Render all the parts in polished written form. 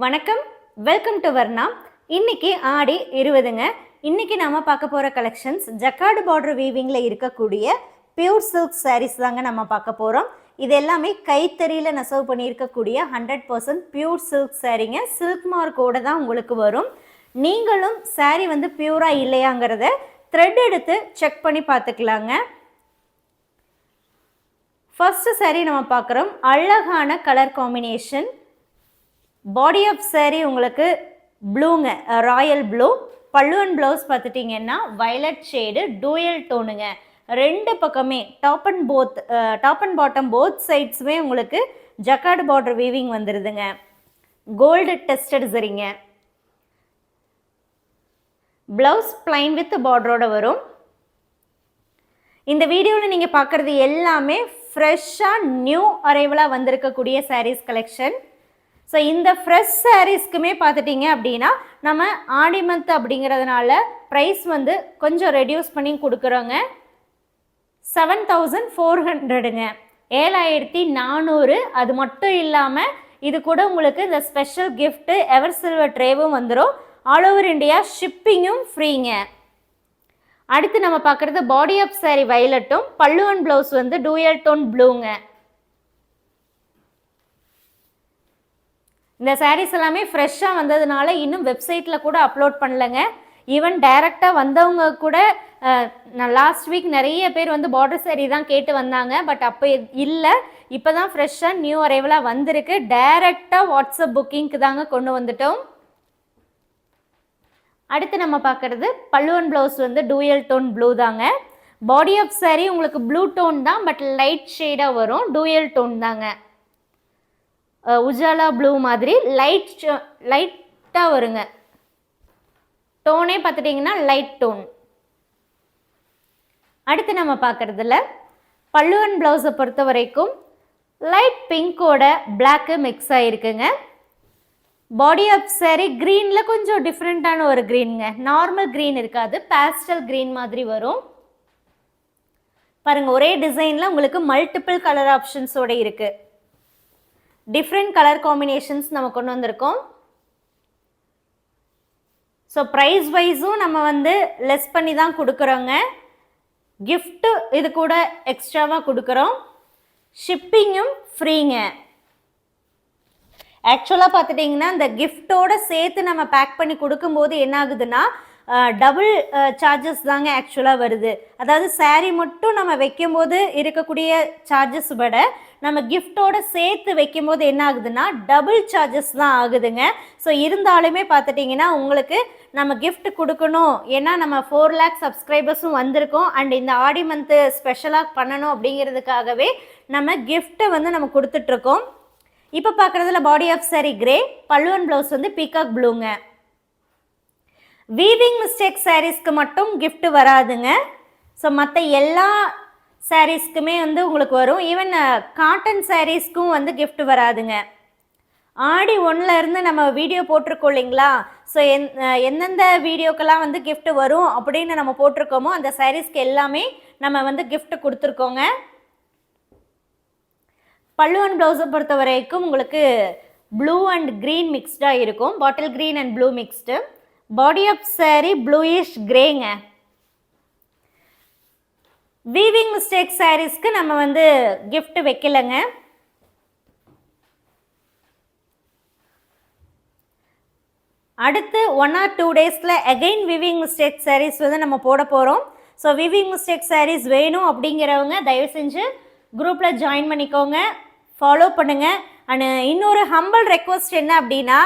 வணக்கம், welcome to Varna. இன்னைக்கு ஆடி 20ங்க. இன்னைக்கு நாம பார்க்க போற கலெக்ஷன்ஸ் ஜக்கார்டு பார்டர் வீவிங்கில் இருக்கக்கூடிய பியூர் சில்க் சாரீஸ் தாங்க நம்ம பார்க்க போகிறோம். இது எல்லாமே கைத்தறியில் நெசவு பண்ணியிருக்கக்கூடிய 100% பியூர் சில்க் சாரீங்க. சில்க் மார்க்கோட தான் உங்களுக்கு வரும். நீங்களும் சாரீ வந்து பியூராக இல்லையாங்கிறத த்ரெட் எடுத்து செக் பண்ணி பார்த்துக்கலாங்க. ஃபர்ஸ்ட் சாரீ நம்ம பார்க்குறோம். அழகான colour combination. Body of sari உங்களுக்கு ப்ளூங்க, ராயல் ப்ளூ. பல்லு அண்ட் ப்ளவுஸ் பார்த்துட்டிங்கன்னா வயலட் ஷேடு, டூயல் டோனுங்க. ரெண்டு பக்கமே டாப் அண்ட் பாட்டம் போத் சைட்ஸுமே உங்களுக்கு ஜக்கார்டு பார்டர் வீவிங் வந்துடுதுங்க. கோல்டு டெஸ்டட் சரிங்க. ப்ளவுஸ் பிளைன் வித் பார்டரோட வரும். இந்த வீடியோவில் நீங்கள் பார்க்குறது எல்லாமே ஃப்ரெஷ்ஷாக நியூ அரைவலாக வந்திருக்கக்கூடிய சாரீஸ் கலெக்ஷன். ஸோ இந்த ஃப்ரெஷ் சாரீஸ்க்குமே பார்த்துட்டிங்க அப்படின்னா நம்ம ஆடி மந்த் அப்படிங்கிறதுனால ப்ரைஸ் வந்து கொஞ்சம் ரெடியூஸ் பண்ணி கொடுக்குறோங்க. 7400ங்க, 7400. அது மட்டும் இல்லாமல் இது கூட உங்களுக்கு இந்த ஸ்பெஷல் கிஃப்ட்டு எவர் சில்வர் ட்ரேவும் வந்துடும். ஆல் ஓவர் இந்தியா ஷிப்பிங்கும் ஃப்ரீங்க. அடுத்து நம்ம பார்க்குறது பாடி ஆஃப் சாரீ வயலட்டும், பல்லு அண்ட் ப்ளவுஸ் வந்து டூயல் டோன் ப்ளூங்க. இந்த சாரீஸ் எல்லாமே ஃப்ரெஷ்ஷாக வந்ததுனால இன்னும் வெப்சைட்டில் கூட அப்லோட் பண்ணலைங்க. ஈவன் டைரெக்டாக வந்தவங்க கூட நான் லாஸ்ட் வீக் நிறைய பேர் வந்து பார்டர் சாரீ தான் கேட்டு வந்தாங்க. பட் அப்போ இல்லை, இப்போ தான் ஃப்ரெஷ்ஷாக நியூ அரைவலாக வந்திருக்கு. டைரெக்டாக வாட்ஸ்அப் புக்கிங்க்கு தாங்க கொண்டு வந்துட்டோம். அடுத்து நம்ம பார்க்குறது பல்லு அண்ட் ப்ளவுஸ் வந்து டூயல் டோன் ப்ளூ தாங்க. பாடி ஆஃப் சாரீ உங்களுக்கு ப்ளூ டோன் தான், பட் லைட் ஷேடாக வரும். டூயல் டோன் தாங்க. உஜாலா ப்ளூ மாதிரி லைட்டாக வருங்க. டோனே பார்த்துட்டிங்கன்னா லைட் டோன். அடுத்து நம்ம பார்க்குறதுல பல்லு அண்ட் ப்ளவுஸை பொறுத்த வரைக்கும் லைட் பிங்கோட பிளாக்கு மிக்ஸ் ஆகிருக்குங்க. பாடி ஆஃப் சாரீ க்ரீனில் கொஞ்சம் டிஃப்ரெண்ட்டான ஒரு க்ரீனுங்க. நார்மல் க்ரீன் இருக்காது, பேஸ்டல் க்ரீன் மாதிரி வரும். பாருங்கள், ஒரே டிசைனில் உங்களுக்கு மல்டிபிள் கலர் ஆப்ஷன்ஸோடு இருக்குது. டிஃப்ரெண்ட் கலர் காம்பினேஷன்ஸ் நம்ம கொண்டு வந்திருக்கோம். ஸோ ப்ரைஸ் வைஸும் நம்ம வந்து லெஸ் பண்ணி தான் கொடுக்குறோங்க. கிஃப்ட்டு இது கூட எக்ஸ்ட்ராவாக கொடுக்குறோம். ஷிப்பிங்கும் ஃப்ரீங்க. ஆக்சுவலாக பார்த்துட்டிங்கன்னா இந்த கிஃப்டோடு சேர்த்து நம்ம பேக் பண்ணி கொடுக்கும்போது என்ன ஆகுதுன்னா டபுள் சார்ஜஸ் தாங்க ஆக்சுவலாக வருது. அதாவது சாரீ மட்டும் நம்ம வைக்கும்போது இருக்கக்கூடிய சார்ஜஸ் விட நம்ம கிஃப்டோடு சேர்த்து வைக்கும்போது என்ன ஆகுதுன்னா டபுள் சார்ஜஸ் தான் ஆகுதுங்க. ஸோ இருந்தாலுமே பார்த்துட்டிங்கன்னா உங்களுக்கு நம்ம கிஃப்ட் கொடுக்கணும், ஏன்னா நம்ம 4 lakh சப்ஸ்கிரைபர்ஸும் வந்திருக்கோம். அண்ட் இந்த ஆடி மந்த்து ஸ்பெஷலாக பண்ணணும் அப்படிங்கிறதுக்காகவே நம்ம கிஃப்ட்டை வந்து நம்ம கொடுத்துட்ருக்கோம். இப்போ பார்க்குறதுல body of sari grey, pallu and blouse வந்து பீகாக் ப்ளூங்க. வீவிங் மிஸ்டேக் சாரீஸ்க்கு மட்டும் கிஃப்ட் வராதுங்க. ஸோ மற்ற எல்லா சாரீஸ்க்குமே வந்து உங்களுக்கு வரும். ஈவன் காட்டன் சாரீஸ்க்கும் வந்து கிஃப்ட் வராதுங்க. ஆடி 1லேருந்து நம்ம வீடியோ போட்டிருக்கோம் இல்லைங்களா? ஸோ எந்தெந்த வீடியோக்கெல்லாம் வந்து கிஃப்ட் வரும் அப்படின்னு நம்ம போட்டிருக்கோமோ அந்த சாரீஸ்க்கு எல்லாமே நம்ம வந்து கிஃப்ட் கொடுத்துருக்கோங்க. பல்லு அண்ட் ப்ளவுஸை பொறுத்த வரைக்கும் உங்களுக்கு ப்ளூ அண்ட் க்ரீன் மிக்ஸ்டாக இருக்கும். Bottle green and blue mixed. Body of sari bluish கிரேங்க. வீவிங் மிஸ்டேக் சாரீஸ்க்கு நம்ம வந்து கிஃப்ட் வைக்கலைங்க. அடுத்து 1 or 2 டேஸில் அகெயின் வீவிங் மிஸ்டேக் சாரீஸ் வந்து நம்ம போட போகிறோம். ஸோ வீவிங் மிஸ்டேக் சாரீஸ் வேணும் அப்படிங்கிறவங்க தயவு செஞ்சு குரூப்பில் ஜாயின் பண்ணிக்கோங்க, ஃபாலோ பண்ணுங்கள். அண்ட் இன்னொரு ஹம்பிள் ரெக்வஸ்ட் என்ன அப்படின்னா,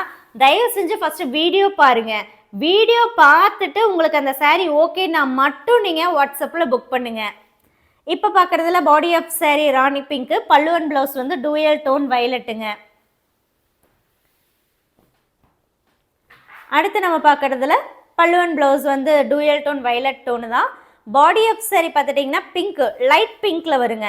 தயவு செஞ்சு ஃபஸ்ட்டு வீடியோ பாருங்கள். வீடியோ பார்த்துட்டு உங்களுக்கு அந்த சாரீ ஓகேன்னா மட்டும் நீங்கள் வாட்ஸ்அப்பில் புக் பண்ணுங்கள். இப்போ பார்க்குறதுல body of sari rani pink, பல்லு அண்ட் ப்ளவுஸ் வந்து டூயல் டோன் வயலட்டுங்க. அடுத்து நம்ம பார்க்குறதுல பல்லு அண்ட் ப்ளவுஸ் வந்து டூயல் டோன் வயலட் டோனு தான். பாடி ஆஃப் சாரீ பார்த்துட்டிங்கன்னா பிங்க்கு, லைட் பிங்க்கில் வருங்க.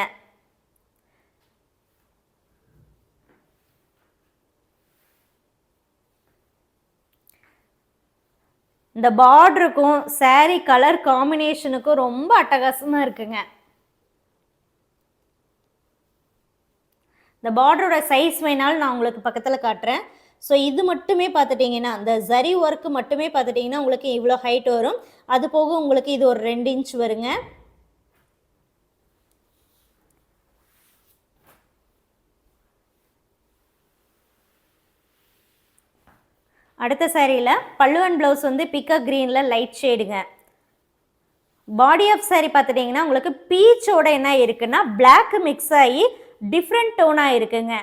இந்த பார்டருக்கும் சாரீ கலர் காம்பினேஷனுக்கும் ரொம்ப அட்டகாசமாக இருக்குங்க. இந்த பார்டரோட சைஸ் வேணாலும் நான் உங்களுக்கு பக்கத்தில் காட்டுறேன். ஸோ இது மட்டுமே பார்த்துட்டிங்கன்னா இந்த ஜரி ஒர்க்கு மட்டுமே பார்த்துட்டிங்கன்னா உங்களுக்கு இவ்வளோ ஹைட் வரும். அது போக உங்களுக்கு இது ஒரு 2 இன்ச் வருங்க. அடுத்த சாரியில் பல்லு அண்ட் ப்ளவுஸ் வந்து பிகாக் க்ரீனில் லைட் ஷேடுங்க. பாடி ஆஃப் சாரி பார்த்துட்டிங்கன்னா உங்களுக்கு பீச்சோட என்ன இருக்குன்னா பிளாக் மிக்ஸ் ஆகி டிஃப்ரெண்ட் டோனாக இருக்குங்க.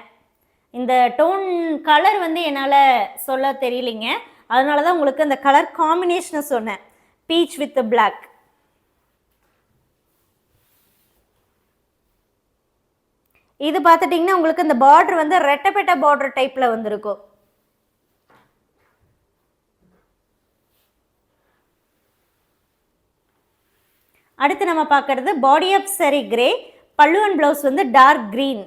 இந்த டோன் கலர் வந்து என்னால் சொல்ல தெரியலைங்க, அதனால தான் உங்களுக்கு இந்த கலர் காம்பினேஷனை சொன்னேன், பீச் வித் பிளாக். இது பார்த்துட்டிங்கன்னா உங்களுக்கு இந்த பார்டர் வந்து ரெட்டப்பெட்ட பார்டர் டைப்பில் வந்துருக்கும். அடுத்து நம்ம பார்க்கறது பாடி of sorry grey, pallu and blouse வந்து டார்க் க்ரீன்.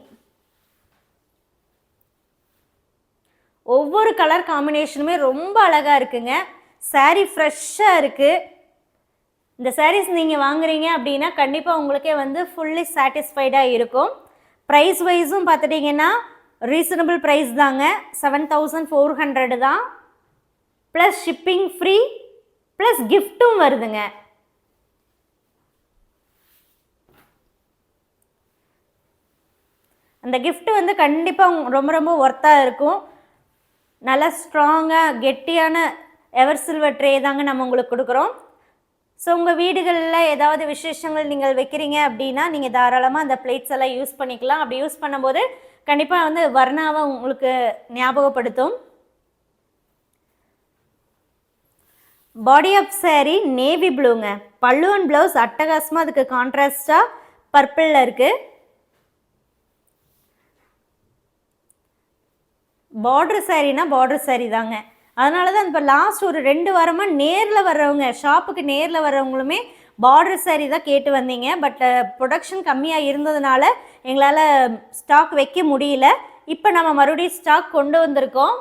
ஒவ்வொரு கலர் காம்பினேஷனுமே ரொம்ப அழகாக இருக்குங்க. சாரீ ஃப்ரெஷ்ஷாக இருக்குது. இந்த சாரீஸ் நீங்கள் வாங்குறீங்க அப்படின்னா கண்டிப்பாக உங்களுக்கே வந்து ஃபுல்லி சாட்டிஸ்ஃபைடாக இருக்கும். ப்ரைஸ் வைஸும் பார்த்துட்டிங்கன்னா ரீசனபிள் ப்ரைஸ் தாங்க, 7400 தான். ப்ளஸ் ஷிப்பிங் ஃப்ரீ ப்ளஸ் கிஃப்ட்டும் வருதுங்க. அந்த கிஃப்ட் வந்து கண்டிப்பாக ரொம்ப ரொம்ப ஒர்த்தாக இருக்கும். நல்லா ஸ்ட்ராங்காக கெட்டியான எவர் சில்வர் ட்ரே தாங்க நம்ம உங்களுக்கு கொடுக்குறோம். ஸோ உங்கள் வீடுகளில் ஏதாவது விசேஷங்கள் நீங்கள் வைக்கிறீங்க அப்படின்னா நீங்கள் தாராளமாக அந்த பிளேட்ஸ் எல்லாம் யூஸ் பண்ணிக்கலாம். அப்படி யூஸ் பண்ணும்போது கண்டிப்பாக வந்து வர்ணாவை உங்களுக்கு ஞாபகப்படுத்தும். பாடி ஆஃப் சாரி நேவி ப்ளூங்க. பல்லு அண்ட் ப்ளவுஸ் அட்டகாசமாக அதுக்கு கான்ட்ராஸ்டாக பர்பிளில் இருக்குது. பார்டர் சாரீனா பார்டர் சாரீ தாங்க. அதனால தான் இப்போ லாஸ்ட் ஒரு 2 வாரமாக நேரில் வர்றவங்க, ஷாப்புக்கு நேரில் வர்றவங்களுமே பார்டர் சாரீ தான் கேட்டு வந்தீங்க. பட் ப்ரொடக்ஷன் கம்மியாக இருந்ததுனால எங்களால் ஸ்டாக் வைக்க முடியல. இப்போ நம்ம மறுபடியும் ஸ்டாக் கொண்டு வந்திருக்கோம்.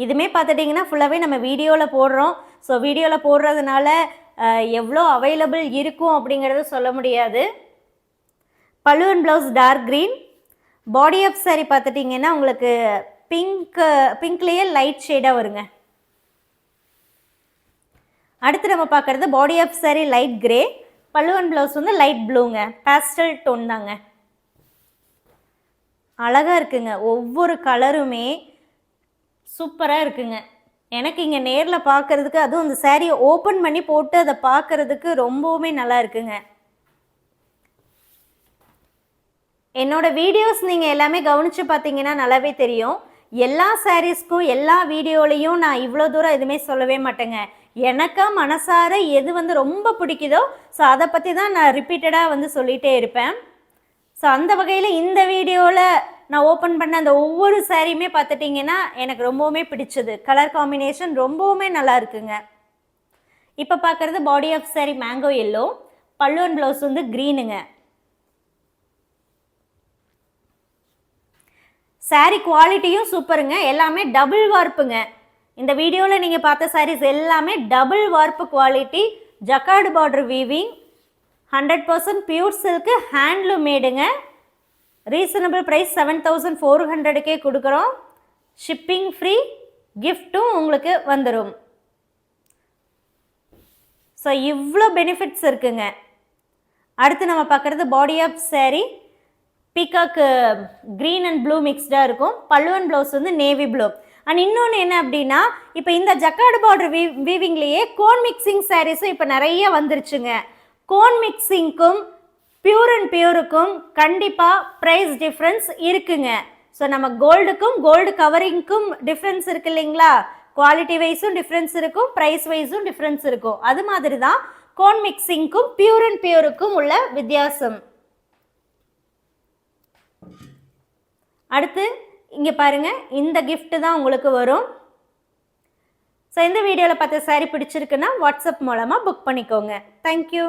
இதுவுமே பார்த்துட்டிங்கன்னா ஃபுல்லாகவே நம்ம வீடியோவில் போடுறோம். ஸோ வீடியோவில் போடுறதுனால எவ்வளோ அவைலபிள் இருக்கும் அப்படிங்கிறத சொல்ல முடியாது. Pallu and blouse dark green. Body of sari பார்த்துட்டிங்கன்னா உங்களுக்கு பிங்க்லேயே லைட் ஷேடாக வருங்க. அடுத்து நம்ம பார்க்குறது body of sari light grey, pallu and blouse வந்து லைட் ப்ளூங்க. பேஸ்டல் டோன் தாங்க. அழகாக இருக்குங்க. ஒவ்வொரு கலருமே சூப்பராக இருக்குங்க. எனக்கு இங்கே நேரில் பார்க்குறதுக்கு, அதுவும் அந்த சாரியை ஓப்பன் பண்ணி போட்டு அதை பார்க்குறதுக்கு ரொம்பவுமே நல்லா இருக்குங்க. என்னோடய வீடியோஸ் நீங்கள் எல்லாமே கவனித்து பார்த்தீங்கன்னா நல்லாவே தெரியும். எல்லா சாரீஸ்க்கும் எல்லா வீடியோலையும் நான் இவ்வளோ தூரம் எதுவுமே சொல்லவே மாட்டேங்க. எனக்கா மனசார எது வந்து ரொம்ப பிடிக்குதோ ஸோ அதை பற்றி தான் நான் ரிப்பீட்டடாக வந்து சொல்லிகிட்டே இருப்பேன். ஸோ அந்த வகையில் இந்த வீடியோவில் நான் ஓப்பன் பண்ண அந்த ஒவ்வொரு சாரியுமே பார்த்துட்டிங்கன்னா எனக்கு ரொம்பவுமே பிடிச்சது. கலர் காம்பினேஷன் ரொம்பவுமே நல்லா இருக்குங்க. இப்போ பார்க்குறது body of sari mango yellow, pallu and blouse வந்து க்ரீனுங்க. சாரீ குவாலிட்டியும் சூப்பருங்க. எல்லாமே டபுள் வார்ப்புங்க. இந்த வீடியோவில் நீங்கள் பார்த்த சாரீஸ் எல்லாமே டபுள் வார்ப்பு quality, jacquard border weaving, 100% pure silk, handloom மேடுங்க. ரீசனபிள் ப்ரைஸ் 7400 கொடுக்குறோம். ஷிப்பிங் ஃப்ரீ, கிஃப்ட்டும் உங்களுக்கு வந்துடும். ஸோ இவ்வளோ பெனிஃபிட்ஸ் இருக்குங்க. அடுத்து நம்ம பார்க்குறது body of sari peacock green and blue மிக்ஸ்டாக இருக்கும். பல்லு அண்ட் ப்ளவுஸ் வந்து நேவி ப்ளூ. அண்ட் இன்னொன்று என்ன அப்படின்னா, இப்போ இந்த ஜக்கார்டு பார்டர் வீவிங்லேயே கோன் மிக்சிங் சாரீஸும் இப்போ நிறைய வந்துருச்சுங்க. கோன் மிக்சிங்க்கும் பியூர் அண்ட் பியூருக்கும் கண்டிப்பாக ப்ரைஸ் டிஃப்ரென்ஸ் இருக்குங்க. ஸோ நம்ம கோல்டுக்கும் கோல்டு கவரிங்க்கும் டிஃப்ரென்ஸ் இருக்குது இல்லைங்களா? குவாலிட்டி வைஸும் டிஃப்ரென்ஸ் இருக்கும், ப்ரைஸ் வைஸும் டிஃப்ரென்ஸ் இருக்கும். அது மாதிரி தான் கோன் மிக்சிங்க்கும் பியூர் அண்ட் பியூருக்கும் உள்ள வித்தியாசம். அடுத்து இங்கே பாருங்கள், இந்த கிஃப்ட் தான் உங்களுக்கு வரும். ஸோ இந்த வீடியோவில் பார்த்த சாரி பிடிச்சிருக்குன்னா வாட்ஸ்அப் மூலமாக புக் பண்ணிக்கோங்க. தேங்க்யூ.